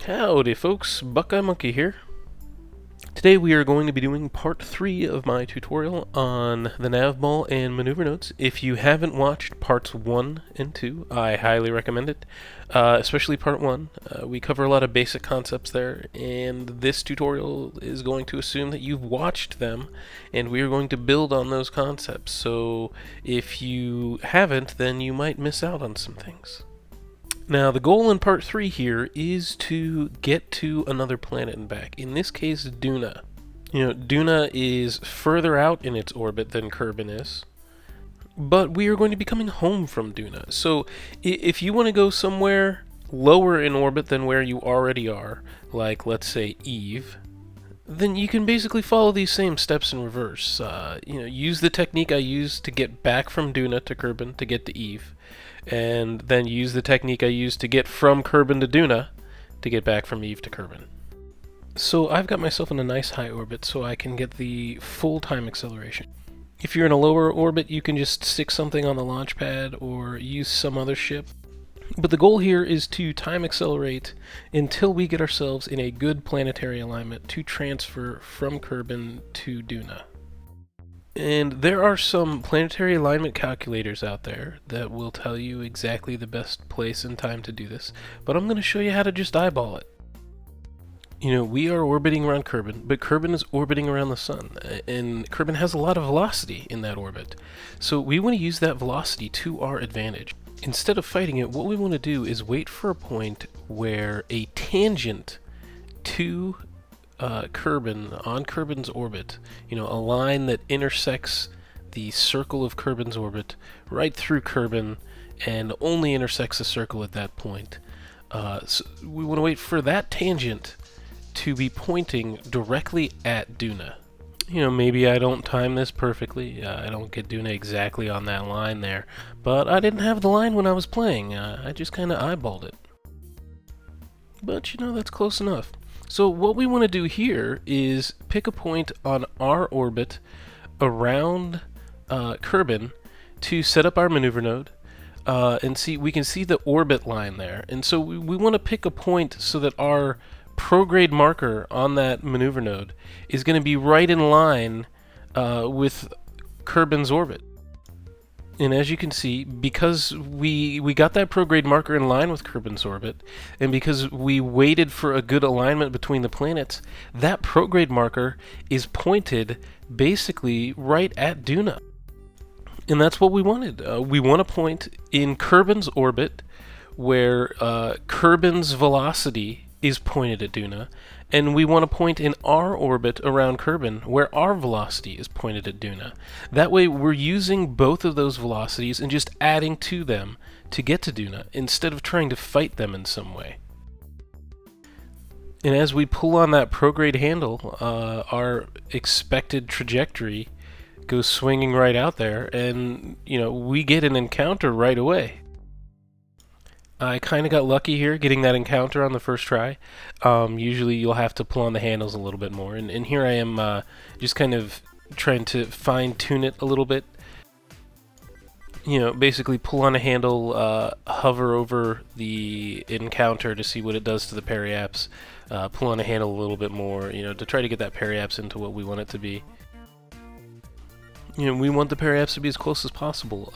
Howdy folks, Buckeye Monkey here. Today we are going to be doing part 3 of my tutorial on the Navball and Maneuver nodes. If you haven't watched parts 1 and 2, I highly recommend it, especially part 1. We cover a lot of basic concepts there, and this tutorial is going to assume that you've watched them, and we are going to build on those concepts. So if you haven't, then you might miss out on some things. Now, the goal in part 3 here is to get to another planet and back. In this case, Duna. You know, Duna is further out in its orbit than Kerbin is, but we are going to be coming home from Duna. So, if you want to go somewhere lower in orbit than where you already are, like, let's say, Eve, then you can basically follow these same steps in reverse. Use the technique I used to get back from Duna to Kerbin to get to Eve, and then use the technique I used to get from Kerbin to Duna to get back from Eve to Kerbin. So I've got myself in a nice high orbit so I can get the full time acceleration. If you're in a lower orbit, you can just stick something on the launch pad or use some other ship. But the goal here is to time accelerate until we get ourselves in a good planetary alignment to transfer from Kerbin to Duna. And there are some planetary alignment calculators out there that will tell you exactly the best place and time to do this, but I'm going to show you how to just eyeball it. You know, we are orbiting around Kerbin, but Kerbin is orbiting around the Sun, and Kerbin has a lot of velocity in that orbit. So we want to use that velocity to our advantage. Instead of fighting it, what we want to do is wait for a point where a tangent to Kerbin, on Kerbin's orbit, you know, a line that intersects the circle of Kerbin's orbit right through Kerbin and only intersects the circle at that point. So we want to wait for that tangent to be pointing directly at Duna. You know, maybe I don't time this perfectly, I don't get Duna exactly on that line there, but I didn't have the line when I was playing, I just kind of eyeballed it. But, you know, that's close enough. So what we want to do here is pick a point on our orbit around Kerbin to set up our maneuver node, and we can see the orbit line there. And so we want to pick a point so that our prograde marker on that maneuver node is going to be right in line with Kerbin's orbit. And as you can see, because we got that prograde marker in line with Kerbin's orbit, and because we waited for a good alignment between the planets, that prograde marker is pointed basically right at Duna. And that's what we wanted. We want a point in Kerbin's orbit where Kerbin's velocity is pointed at Duna, and we want a point in our orbit around Kerbin where our velocity is pointed at Duna. That way we're using both of those velocities and just adding to them to get to Duna instead of trying to fight them in some way. And as we pull on that prograde handle, our expected trajectory goes swinging right out there, and you know, we get an encounter right away. I kind of got lucky here getting that encounter on the first try. Usually you'll have to pull on the handles a little bit more, and here I am just kind of trying to fine-tune it a little bit. You know, basically pull on a handle, hover over the encounter to see what it does to the periaps, pull on a handle a little bit more, you know, to try to get that periaps into what we want it to be. You know, we want the periaps to be as close as possible.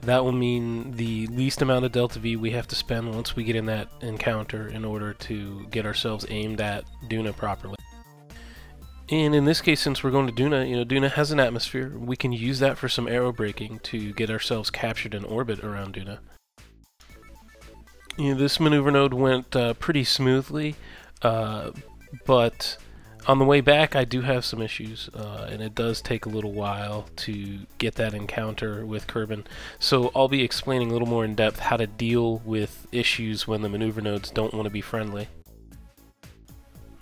That will mean the least amount of delta V we have to spend once we get in that encounter in order to get ourselves aimed at Duna properly. And in this case, since we're going to Duna, you know, Duna has an atmosphere. We can use that for some aero braking to get ourselves captured in orbit around Duna. You know, this maneuver node went pretty smoothly, but on the way back, I do have some issues, and it does take a little while to get that encounter with Kerbin. So I'll be explaining a little more in depth how to deal with issues when the maneuver nodes don't want to be friendly.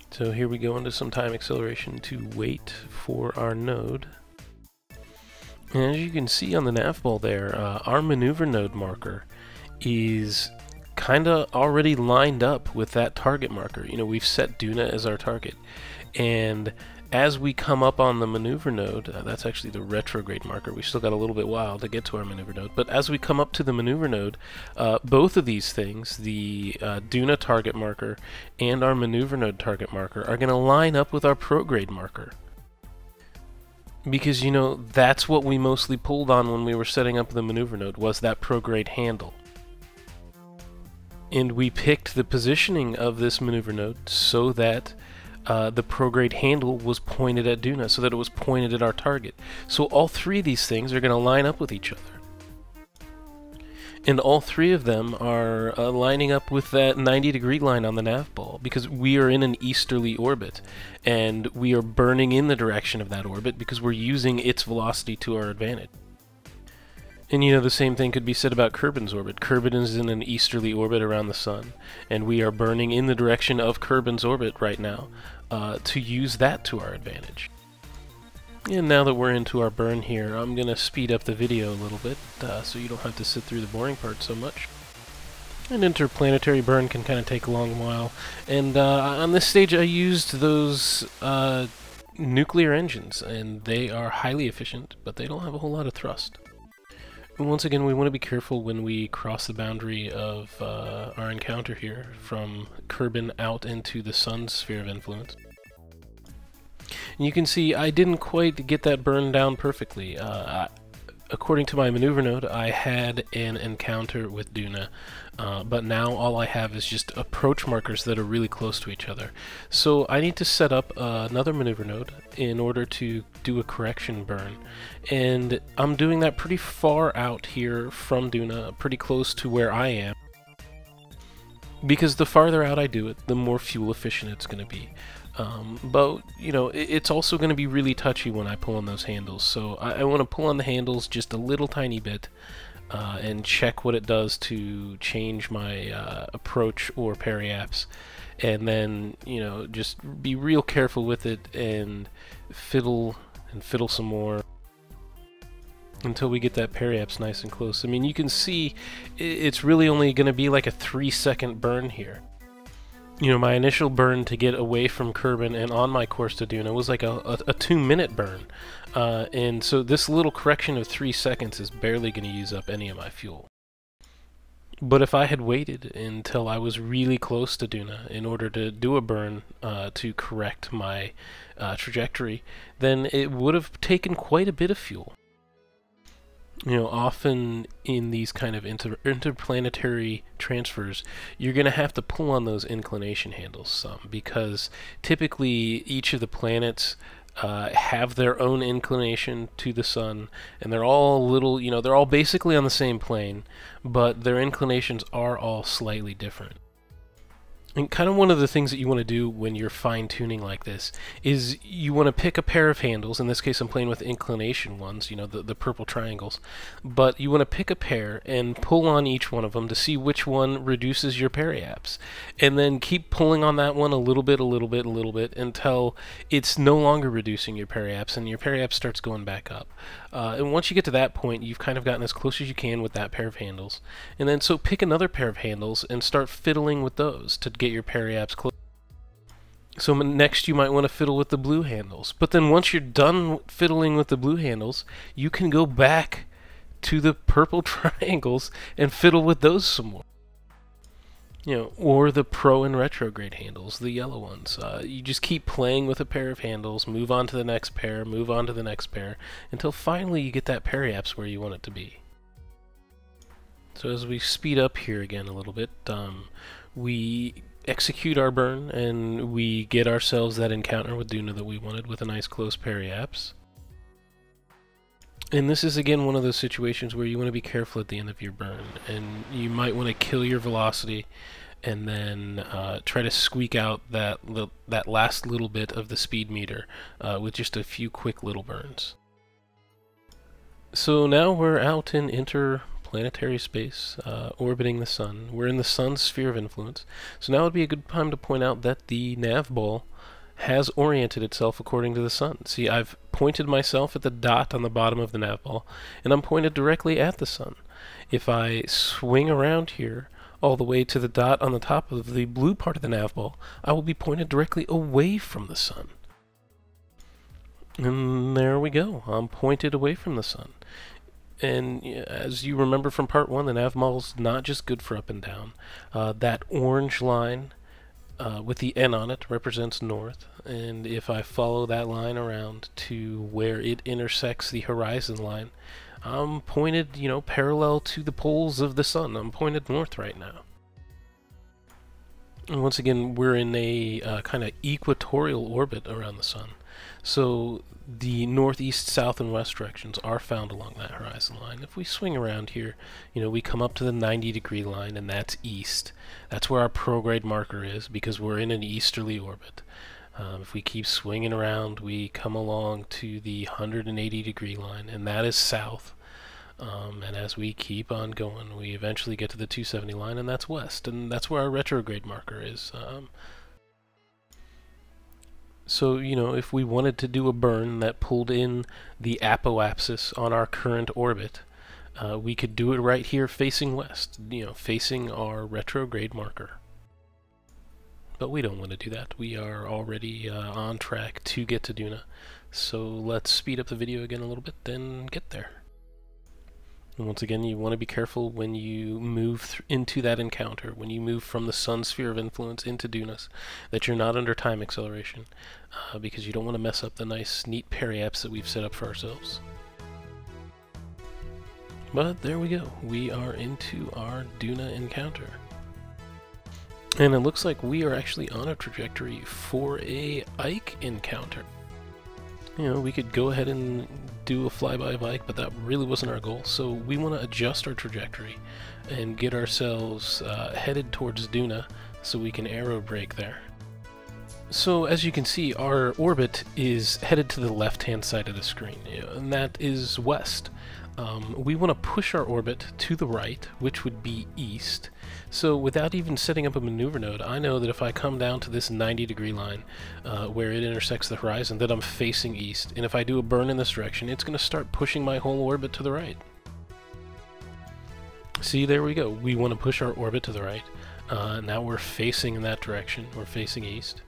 So here we go into some time acceleration to wait for our node. And as you can see on the Navball there, our maneuver node marker is kind of already lined up with that target marker. You know, we've set Duna as our target. And as we come up on the maneuver node, that's actually the retrograde marker. We still got a little bit while to get to our maneuver node, but as we come up to the maneuver node, both of these things, the Duna target marker and our maneuver node target marker, are going to line up with our prograde marker. Because, you know, that's what we mostly pulled on when we were setting up the maneuver node, was that prograde handle. And we picked the positioning of this maneuver node so that the prograde handle was pointed at Duna, so that it was pointed at our target. So all three of these things are going to line up with each other. And all three of them are lining up with that 90-degree line on the Navball, because we are in an easterly orbit, and we are burning in the direction of that orbit because we're using its velocity to our advantage. And you know, the same thing could be said about Kerbin's orbit. Kerbin is in an easterly orbit around the Sun, and we are burning in the direction of Kerbin's orbit right now to use that to our advantage. And now that we're into our burn here, I'm going to speed up the video a little bit so you don't have to sit through the boring part so much. An interplanetary burn can kind of take a long while, and on this stage I used those nuclear engines, and they are highly efficient, but they don't have a whole lot of thrust. And once again, we want to be careful when we cross the boundary of our encounter here from Kerbin out into the Sun's sphere of influence. And you can see I didn't quite get that burn down perfectly. According to my maneuver node, I had an encounter with Duna, but now all I have is just approach markers that are really close to each other. So I need to set up another maneuver node in order to do a correction burn. And I'm doing that pretty far out here from Duna, pretty close to where I am. Because the farther out I do it, the more fuel efficient it's going to be. But, you know, it's also going to be really touchy when I pull on those handles, so I want to pull on the handles just a little tiny bit and check what it does to change my approach or periaps, and then, you know, just be real careful with it and fiddle some more until we get that periaps nice and close. I mean, you can see it's really only going to be like a 3-second burn here. You know, my initial burn to get away from Kerbin and on my course to Duna was like a 2-minute burn. And so this little correction of 3 seconds is barely going to use up any of my fuel. But if I had waited until I was really close to Duna in order to do a burn to correct my trajectory, then it would have taken quite a bit of fuel. You know, often in these kind of interplanetary transfers, you're going to have to pull on those inclination handles some, because typically each of the planets have their own inclination to the Sun, and they're all little, you know, they're all basically on the same plane, but their inclinations are all slightly different. And kind of one of the things that you want to do when you're fine-tuning like this is you want to pick a pair of handles. In this case, I'm playing with inclination ones, you know, the purple triangles. But you want to pick a pair and pull on each one of them to see which one reduces your periaps. And then keep pulling on that one a little bit, until it's no longer reducing your periaps, and your periaps starts going back up. And once you get to that point, you've kind of gotten as close as you can with that pair of handles. And then so pick another pair of handles and start fiddling with those to get your periaps close. So next you might want to fiddle with the blue handles. But then once you're done fiddling with the blue handles, you can go back to the purple triangles and fiddle with those some more. You know, or the pro and retrograde handles, the yellow ones. You just keep playing with a pair of handles, move on to the next pair, move on to the next pair, until finally you get that periaps where you want it to be. So as we speed up here again a little bit, we execute our burn, and we get ourselves that encounter with Duna that we wanted with a nice close periaps. And this is again one of those situations where you want to be careful at the end of your burn, and you might want to kill your velocity and then try to squeak out that last little bit of the speed meter with just a few quick little burns. So now we're out in interplanetary space, orbiting the Sun. We're in the Sun's sphere of influence. So now would be a good time to point out that the Navball has oriented itself according to the Sun. See, I've pointed myself at the dot on the bottom of the Navball, and I'm pointed directly at the Sun. If I swing around here all the way to the dot on the top of the blue part of the Navball, I will be pointed directly away from the Sun. And there we go. I'm pointed away from the sun. And as you remember from part 1, the nav model's not just good for up and down. That orange line with the N on it represents north, and if I follow that line around to where it intersects the horizon line, I'm pointed, parallel to the poles of the sun. I'm pointed north right now. And once again, we're in a kind of equatorial orbit around the sun. So the northeast, south, and west directions are found along that horizon line. If we swing around here, we come up to the 90-degree line, and that's east. That's where our prograde marker is, because we're in an easterly orbit. If we keep swinging around, we come along to the 180-degree line, and that is south. And as we keep on going, we eventually get to the 270 line, and that's west, and that's where our retrograde marker is. So, if we wanted to do a burn that pulled in the apoapsis on our current orbit, we could do it right here facing west, facing our retrograde marker. But we don't want to do that. We are already on track to get to Duna. So let's speed up the video again a little bit, then get there. And once again, you want to be careful when you move into that encounter, when you move from the sun sphere of influence into Dunas, that you're not under time acceleration, because you don't want to mess up the nice, neat periaps that we've set up for ourselves. But there we go. We are into our Duna encounter. And it looks like we are actually on a trajectory for a Ike encounter. We could go ahead and do a flyby of Ike, but that really wasn't our goal. So we want to adjust our trajectory and get ourselves headed towards Duna so we can aero brake there. So as you can see, our orbit is headed to the left-hand side of the screen, and that is west. We want to push our orbit to the right, which would be east. So without even setting up a maneuver node, I know that if I come down to this 90-degree line where it intersects the horizon, that I'm facing east. And if I do a burn in this direction, it's going to start pushing my whole orbit to the right. See, there we go. We want to push our orbit to the right. Now we're facing in that direction. We're facing east.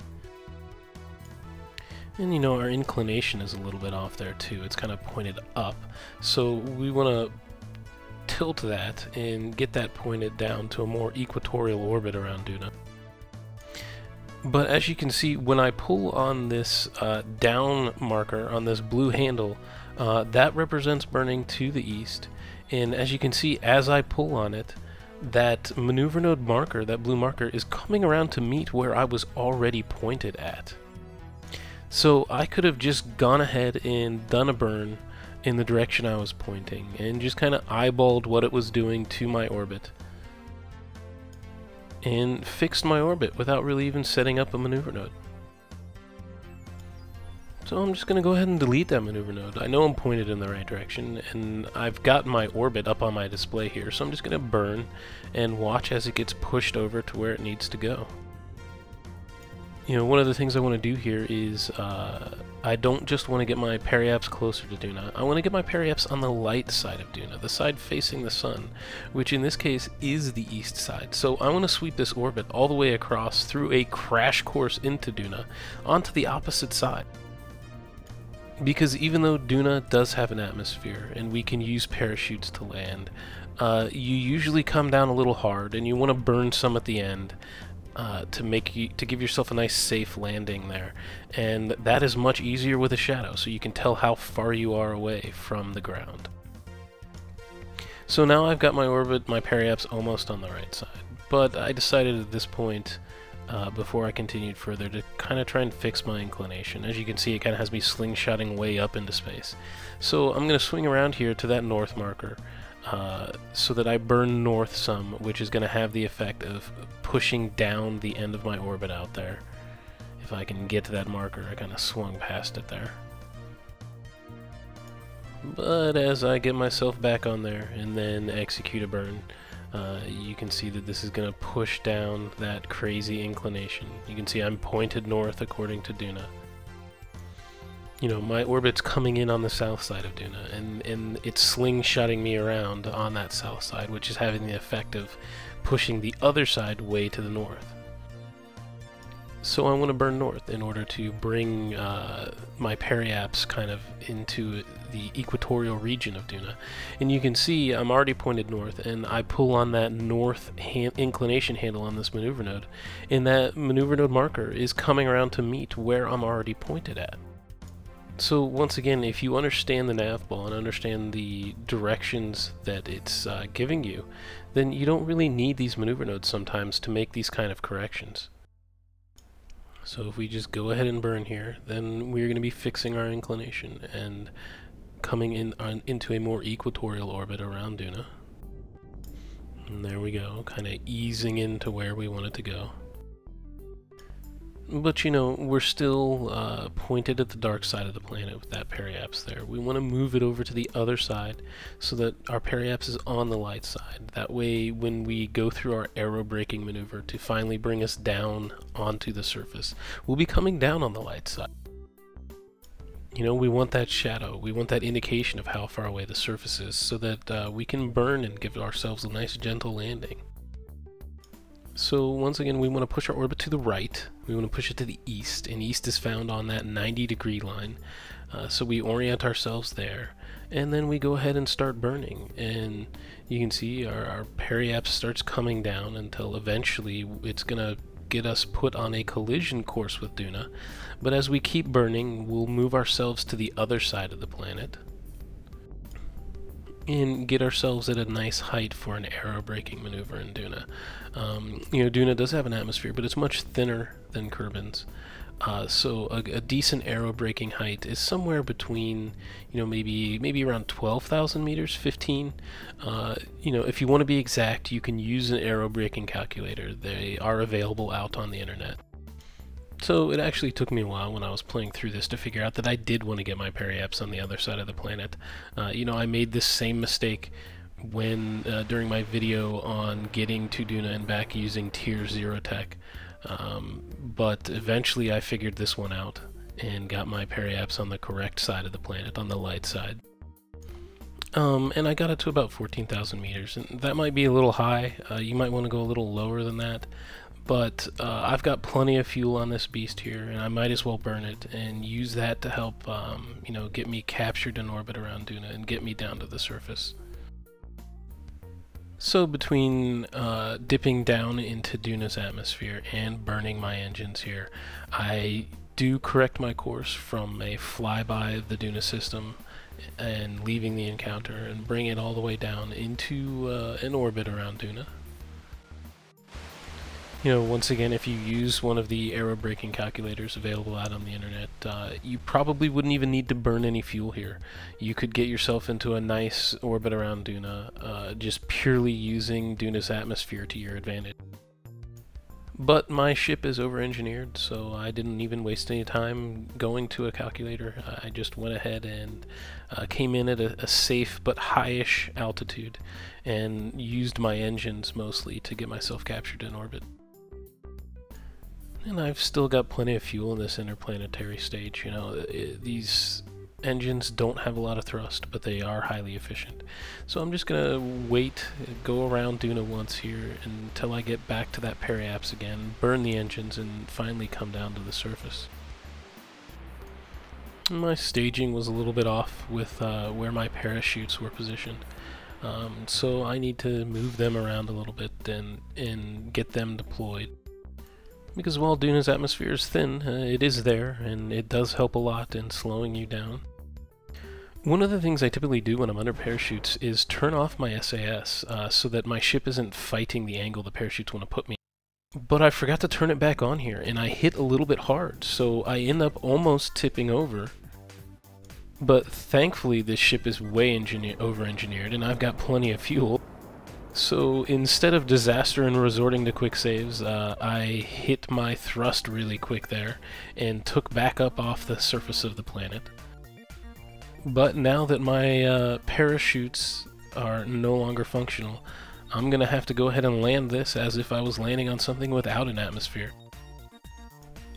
And our inclination is a little bit off there too. It's kind of pointed up. So we want to tilt that and get that pointed down to a more equatorial orbit around Duna. But as you can see, when I pull on this down marker on this blue handle, that represents burning to the east. And as you can see, as I pull on it, that maneuver node marker, that blue marker, is coming around to meet where I was already pointed at. So I could have just gone ahead and done a burn in the direction I was pointing and just kind of eyeballed what it was doing to my orbit and fixed my orbit without really even setting up a maneuver node. So I'm just going to go ahead and delete that maneuver node. I know I'm pointed in the right direction, and I've got my orbit up on my display here, so I'm just going to burn and watch as it gets pushed over to where it needs to go. One of the things I want to do here is I don't just want to get my periaps closer to Duna. I want to get my periaps on the light side of Duna, the side facing the sun, which in this case is the east side. So I want to sweep this orbit all the way across through a crash course into Duna onto the opposite side. Because even though Duna does have an atmosphere and we can use parachutes to land, you usually come down a little hard and you want to burn some at the end. To give yourself a nice safe landing there, and that is much easier with a shadow, so you can tell how far you are away from the ground. So now I've got my orbit, my periaps almost on the right side, but I decided at this point, before I continued further, to kind of try and fix my inclination. As you can see, it kind of has me slingshotting way up into space. So I'm going to swing around here to that north marker, so that I burn north some, which is going to have the effect of pushing down the end of my orbit out there. If I can get to that marker, I kind of swung past it there. But as I get myself back on there and then execute a burn, you can see that this is going to push down that crazy inclination. You can see I'm pointed north according to Duna. My orbit's coming in on the south side of Duna, and it's slingshotting me around on that south side, which is having the effect of pushing the other side way to the north. So I want to burn north in order to bring my periaps kind of into the equatorial region of Duna. And you can see I'm already pointed north, and I pull on that north inclination handle on this maneuver node, and that maneuver node marker is coming around to meet where I'm already pointed at. So once again, if you understand the Navball and understand the directions that it's giving you, then you don't really need these maneuver nodes sometimes to make these kind of corrections. So if we just go ahead and burn here, then we're going to be fixing our inclination and coming into a more equatorial orbit around Duna. And there we go, kind of easing into where we want it to go. But you know, we're still pointed at the dark side of the planet with that periaps there. We want to move it over to the other side so that our periaps is on the light side. That way, when we go through our aero braking maneuver to finally bring us down onto the surface, we'll be coming down on the light side. You know, we want that shadow, we want that indication of how far away the surface is so that we can burn and give ourselves a nice gentle landing. So once again, we want to push our orbit to the right, we want to push it to the east, and east is found on that 90-degree line. So we orient ourselves there, and then we go ahead and start burning. And you can see our periaps starts coming down until eventually it's going to get us put on a collision course with Duna. But as we keep burning, we'll move ourselves to the other side of the planet and get ourselves at a nice height for an aero braking maneuver in Duna. You know, Duna does have an atmosphere, but it's much thinner than Kerbin's. So a decent aero braking height is somewhere between, you know, maybe around 12,000 meters, 15. You know, if you want to be exact, you can use an aero braking calculator. They are available out on the internet. So it actually took me a while when I was playing through this to figure out that I did want to get my periaps on the other side of the planet. You know, I made this same mistake when during my video on getting to Duna and back using Tier 0 tech. But eventually I figured this one out and got my periaps on the correct side of the planet, on the light side. And I got it to about 14,000 meters, and that might be a little high. You might want to go a little lower than that. But I've got plenty of fuel on this beast here, and I might as well burn it and use that to help, you know, get me captured in orbit around Duna and get me down to the surface. So between dipping down into Duna's atmosphere and burning my engines here, I do correct my course from a flyby of the Duna system and leaving the encounter and bring it all the way down into an orbit around Duna. You know, once again, if you use one of the aero braking calculators available out on the internet, you probably wouldn't even need to burn any fuel here. You could get yourself into a nice orbit around Duna, just purely using Duna's atmosphere to your advantage. But my ship is over-engineered, so I didn't even waste any time going to a calculator. I just went ahead and came in at a safe but high-ish altitude and used my engines mostly to get myself captured in orbit. And I've still got plenty of fuel in this interplanetary stage. You know, these engines don't have a lot of thrust, but they are highly efficient. So I'm just gonna wait, go around Duna once here until I get back to that periaps again, burn the engines, and finally come down to the surface. My staging was a little bit off with where my parachutes were positioned. So I need to move them around a little bit and get them deployed. Because while Duna's atmosphere is thin, it is there, and it does help a lot in slowing you down. One of the things I typically do when I'm under parachutes is turn off my SAS so that my ship isn't fighting the angle the parachutes want to put me. But I forgot to turn it back on here, and I hit a little bit hard, so I end up almost tipping over. But thankfully this ship is way over-engineered, and I've got plenty of fuel. So instead of disaster and resorting to quick saves, I hit my thrust really quick there and took back up off the surface of the planet. But now that my parachutes are no longer functional, I'm going to have to go ahead and land this as if I was landing on something without an atmosphere.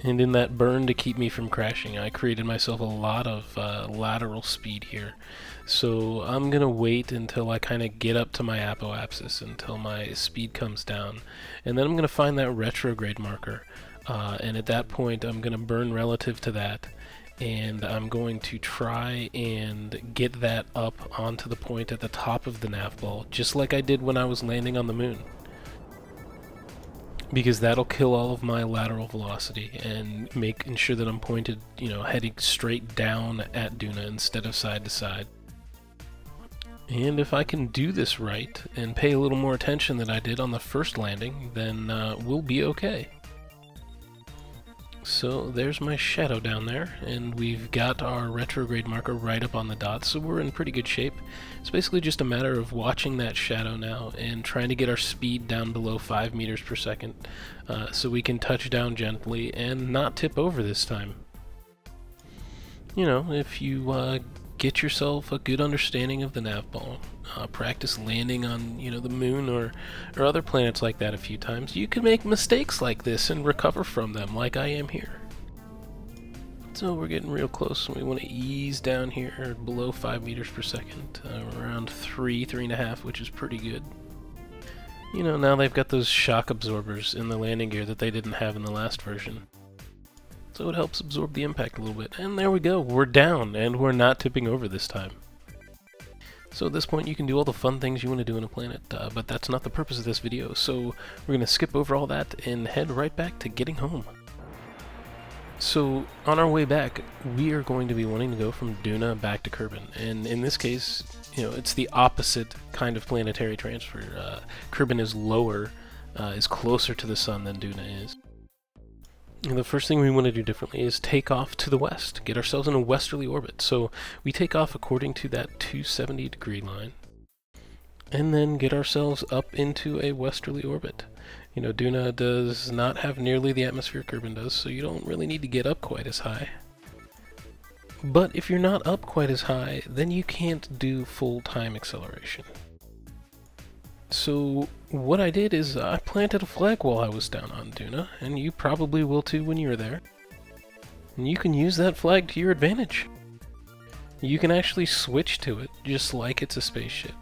And in that burn to keep me from crashing, I created myself a lot of lateral speed here. So I'm going to wait until I kind of get up to my apoapsis, until my speed comes down. And then I'm going to find that retrograde marker and at that point I'm going to burn relative to that, and I'm going to try and get that up onto the point at the top of the Navball, just like I did when I was landing on the moon. Because that'll kill all of my lateral velocity and ensure that I'm pointed, heading straight down at Duna instead of side to side. And if I can do this right and pay a little more attention than I did on the first landing, then we'll be okay. So there's my shadow down there, and we've got our retrograde marker right up on the dot, so we're in pretty good shape. It's basically just a matter of watching that shadow now and trying to get our speed down below 5 meters per second so we can touch down gently and not tip over this time. If you get yourself a good understanding of the Navball, practice landing on the moon or other planets like that a few times, you can make mistakes like this and recover from them like I am here. So we're getting real close. We want to ease down here below 5 meters per second, around 3.5, which is pretty good. Now they've got those shock absorbers in the landing gear that they didn't have in the last version. So it helps absorb the impact a little bit. And there we go, we're down, and we're not tipping over this time. So at this point you can do all the fun things you want to do in a planet, but that's not the purpose of this video, so we're going to skip over all that and head right back to getting home. So on our way back, we are going to be wanting to go from Duna back to Kerbin, and in this case, it's the opposite kind of planetary transfer. Kerbin is lower, is closer to the sun than Duna is. And the first thing we want to do differently is take off to the west, get ourselves in a westerly orbit. So we take off according to that 270-degree line, and then get ourselves up into a westerly orbit. Duna does not have nearly the atmosphere Kerbin does, so you don't really need to get up quite as high. But if you're not up quite as high, then you can't do full time acceleration. So what I did is I planted a flag while I was down on Duna, and you probably will too when you're there. And you can use that flag to your advantage. You can actually switch to it just like it's a spaceship.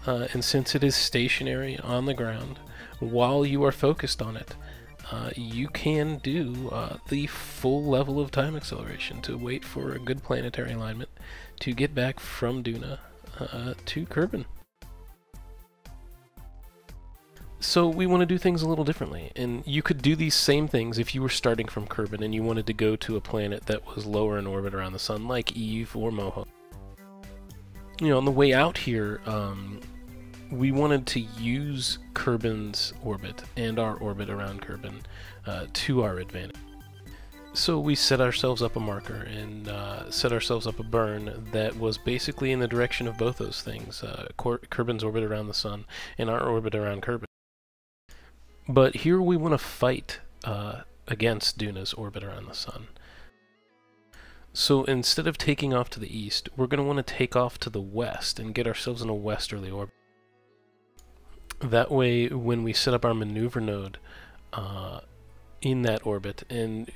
And since it is stationary on the ground, while you are focused on it, you can do the full level of time acceleration to wait for a good planetary alignment to get back from Duna to Kerbin. So we want to do things a little differently, and you could do these same things if you were starting from Kerbin and you wanted to go to a planet that was lower in orbit around the sun, like Eve or Moho. On the way out here, we wanted to use Kerbin's orbit and our orbit around Kerbin to our advantage. So we set ourselves up a marker and set ourselves up a burn that was basically in the direction of both those things, Kerbin's orbit around the sun and our orbit around Kerbin. But here we want to fight against Duna's orbit around the sun. So instead of taking off to the east, we're going to want to take off to the west and get ourselves in a westerly orbit. That way, when we set up our maneuver node in that orbit and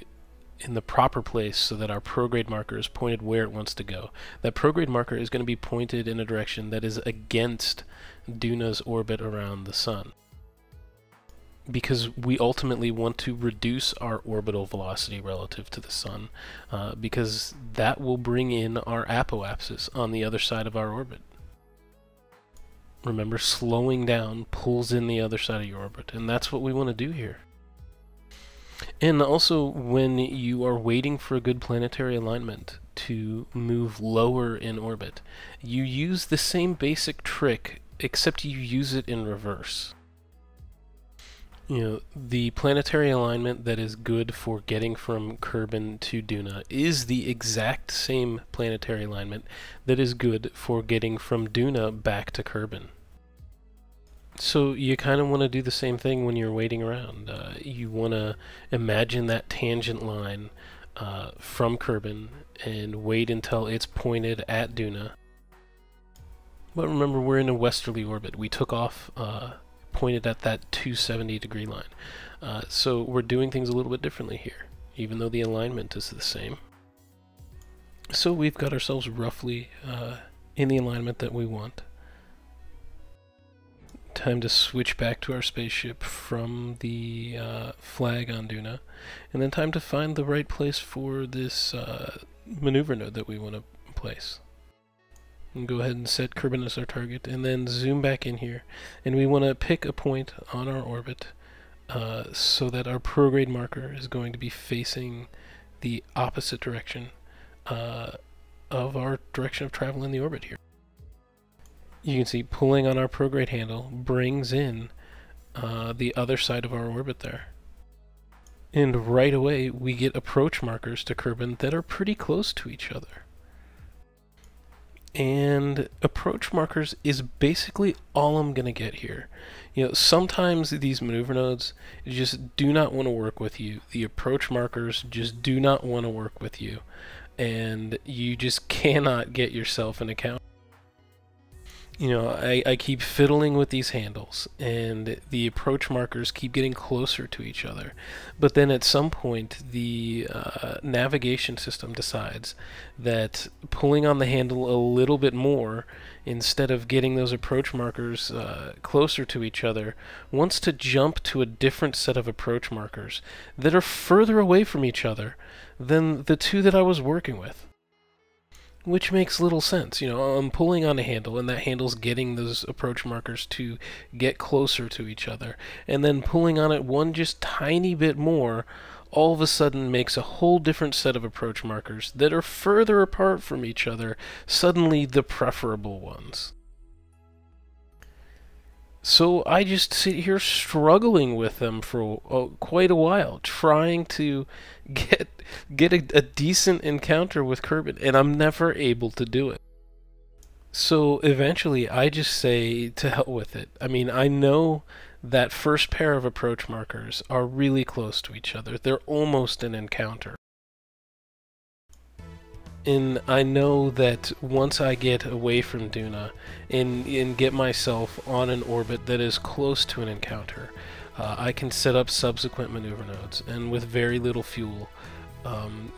in the proper place so that our prograde marker is pointed where it wants to go, that prograde marker is going to be pointed in a direction that is against Duna's orbit around the sun. Because we ultimately want to reduce our orbital velocity relative to the sun, because that will bring in our apoapsis on the other side of our orbit. Remember, slowing down pulls in the other side of your orbit, and that's what we want to do here. And also, when you are waiting for a good planetary alignment to move lower in orbit, you use the same basic trick, except you use it in reverse. The planetary alignment that is good for getting from Kerbin to Duna is the exact same planetary alignment that is good for getting from Duna back to Kerbin. So you kind of want to do the same thing when you're waiting around. You want to imagine that tangent line from Kerbin and wait until it's pointed at Duna. But remember, we're in a westerly orbit. We took off pointed at that 270-degree line. So we're doing things a little bit differently here, even though the alignment is the same. So we've got ourselves roughly in the alignment that we want time to switch back to our spaceship from the flag on Duna, and then time to find the right place for this maneuver node that we want to place. And go ahead and set Kerbin as our target, and then zoom back in here, and we want to pick a point on our orbit so that our prograde marker is going to be facing the opposite direction of our direction of travel in the orbit here. You can see pulling on our prograde handle brings in the other side of our orbit there. And right away we get approach markers to Kerbin that are pretty close to each other. And approach markers is basically all I'm going to get here. You know, sometimes these maneuver nodes just do not want to work with you. The approach markers just do not want to work with you. And you just cannot get yourself an account. You know, I keep fiddling with these handles, and the approach markers keep getting closer to each other. But then at some point, the navigation system decides that pulling on the handle a little bit more, instead of getting those approach markers closer to each other, wants to jump to a different set of approach markers that are further away from each other than the two that I was working with. Which makes little sense. You know, I'm pulling on a handle, and that handle's getting those approach markers to get closer to each other. And then pulling on it one just tiny bit more, all of a sudden makes a whole different set of approach markers that are further apart from each other, suddenly the preferable ones. So I just sit here struggling with them for quite a while, trying to get a decent encounter with Kerbin, and I'm never able to do it. So eventually I just say to hell with it. I mean, I know that first pair of approach markers are really close to each other. They're almost an encounter. And I know that once I get away from Duna and get myself on an orbit that is close to an encounter, I can set up subsequent maneuver nodes, and with very little fuel,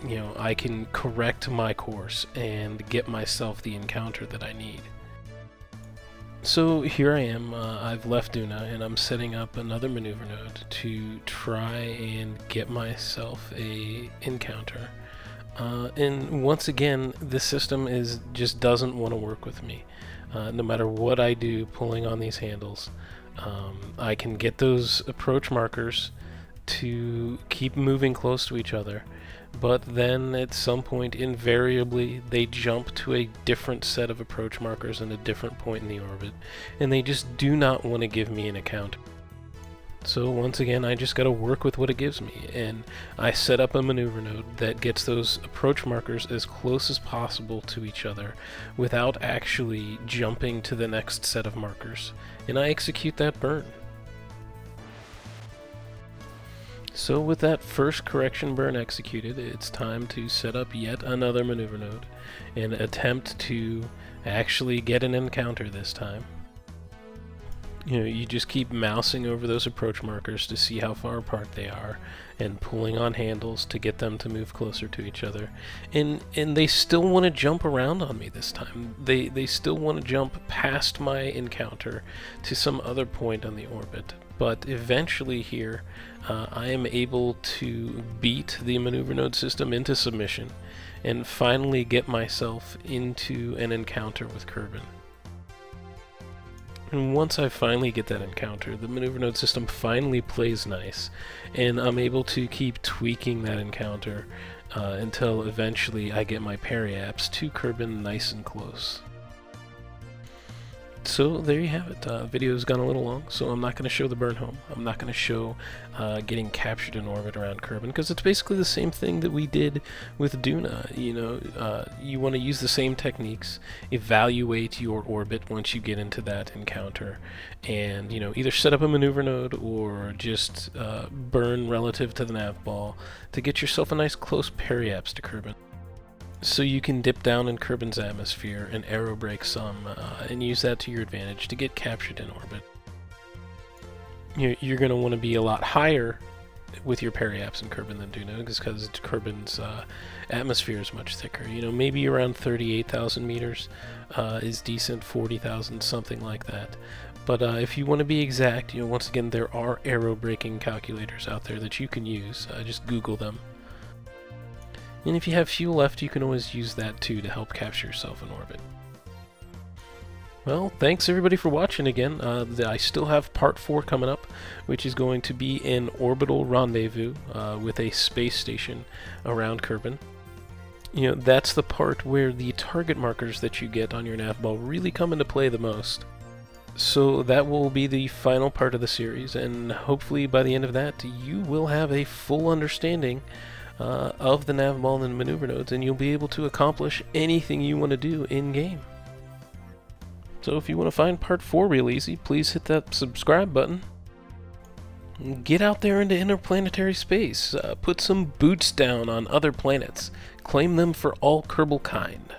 you know, I can correct my course and get myself the encounter that I need. So here I am, I've left Duna, and I'm setting up another maneuver node to try and get myself a encounter. And once again, this system just doesn't want to work with me. No matter what I do pulling on these handles, I can get those approach markers to keep moving close to each other, but then at some point, invariably, they jump to a different set of approach markers in a different point in the orbit, and they just do not want to give me an encounter. So once again, I just got to work with what it gives me, and I set up a maneuver node that gets those approach markers as close as possible to each other without actually jumping to the next set of markers, and I execute that burn. So with that first correction burn executed, it's time to set up yet another maneuver node and attempt to actually get an encounter this time. You know, you just keep mousing over those approach markers to see how far apart they are, and pulling on handles to get them to move closer to each other. And they still want to jump around on me this time. They still want to jump past my encounter to some other point on the orbit. But eventually here, I am able to beat the maneuver node system into submission, and finally get myself into an encounter with Kerbin. And once I finally get that encounter, the maneuver node system finally plays nice, and I'm able to keep tweaking that encounter until eventually I get my periaps to Kerbin nice and close. So there you have it. Video's gone a little long, so I'm not going to show the burn home. I'm not going to show getting captured in orbit around Kerbin, because it's basically the same thing that we did with Duna. You know, you want to use the same techniques, evaluate your orbit once you get into that encounter, and you know, either set up a maneuver node or just burn relative to the nav ball to get yourself a nice close periaps to Kerbin. So you can dip down in Kerbin's atmosphere and aero brake some, and use that to your advantage to get captured in orbit. You're going to want to be a lot higher with your periaps in Kerbin than Duna, because Kerbin's atmosphere is much thicker. You know, maybe around 38,000 meters is decent, 40,000, something like that. But if you want to be exact, once again, there are aero braking calculators out there that you can use. Just Google them. And if you have fuel left, you can always use that too to help capture yourself in orbit. Well, thanks everybody for watching again. I still have part 4 coming up, which is going to be an orbital rendezvous with a space station around Kerbin. That's the part where the target markers that you get on your Navball really come into play the most. So that will be the final part of the series, and hopefully by the end of that you will have a full understanding of the Navball and Maneuver nodes, and you'll be able to accomplish anything you want to do in-game. So if you want to find part 4 real easy, please hit that subscribe button. Get out there into interplanetary space. Put some boots down on other planets. Claim them for all Kerbal kind.